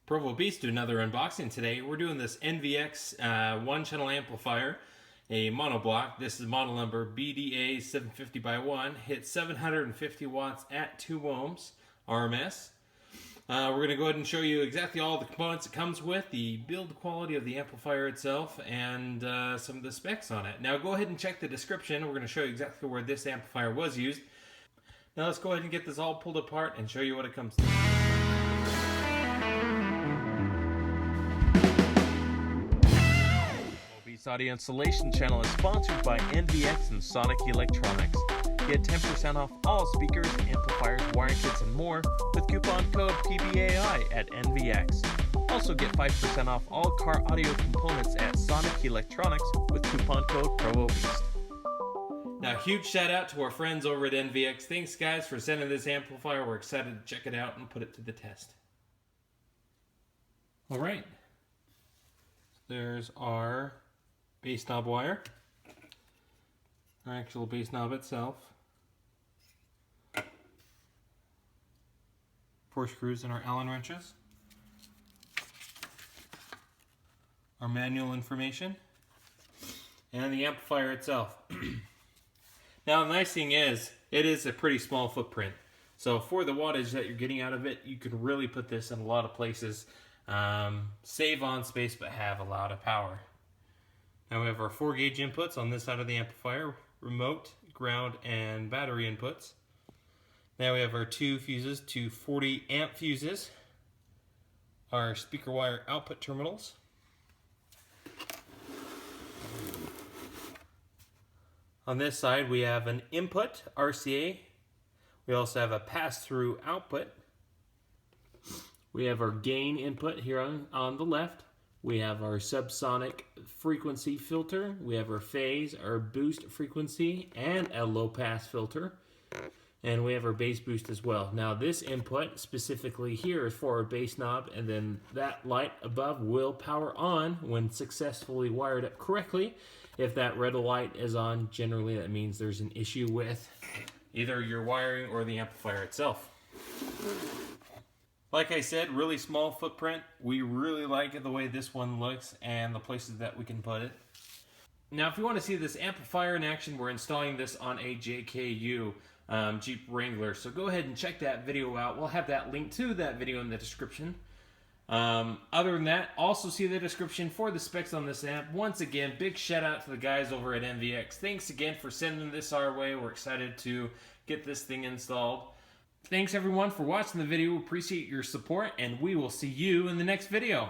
Provo Beast do another unboxing today. We're doing this NVX one-channel amplifier, a monoblock. This is model number BDA7501. Hits 750 watts at 2 ohms RMS. We're going to go ahead and show you exactly all the components it comes with, the build quality of the amplifier itself, and some of the specs on it. Now go ahead and check the description. We're going to show you exactly where this amplifier was used. Now let's go ahead and get this all pulled apart and show you what it comes to. This audio installation channel is sponsored by NVX and Sonic Electronics. Get 10% off all speakers, amplifiers, wiring kits, and more with coupon code PBAI at NVX. Also get 5% off all car audio components at Sonic Electronics with coupon code ProvoBeast. Now, huge shout out to our friends over at NVX. Thanks guys for sending this amplifier. We're excited to check it out and put it to the test. Alright, there's our bass knob wire, our actual bass knob itself, 4 screws and our Allen wrenches, our manual information, and the amplifier itself. Now the nice thing is, it is a pretty small footprint. So for the wattage that you're getting out of it, you can really put this in a lot of places. Save on space but have a lot of power. Now we have our 4 gauge inputs on this side of the amplifier, remote, ground, and battery inputs. Now we have our 2 fuses, 2 40 amp fuses, our speaker wire output terminals, on this side we have an input RCA, we also have a pass-through output, we have our gain input here on the left, we have our subsonic frequency filter, we have our phase, our boost frequency, and a low pass filter, and we have our bass boost as well. Now this input specifically here is for our bass knob, and then that light above will power on when successfully wired up correctly. If that red light is on, generally that means there's an issue with either your wiring or the amplifier itself. Like I said, really small footprint. We really like the way this one looks and the places that we can put it. Now if you want to see this amplifier in action, we're installing this on a JKU Jeep Wrangler. So go ahead and check that video out. We'll have that link to that video in the description. Other than that, also see the description for the specs on this amp. Once again, big shout out to the guys over at NVX. Thanks again for sending this our way. We're excited to get this thing installed. Thanks everyone for watching the video. We appreciate your support, and we will see you in the next video.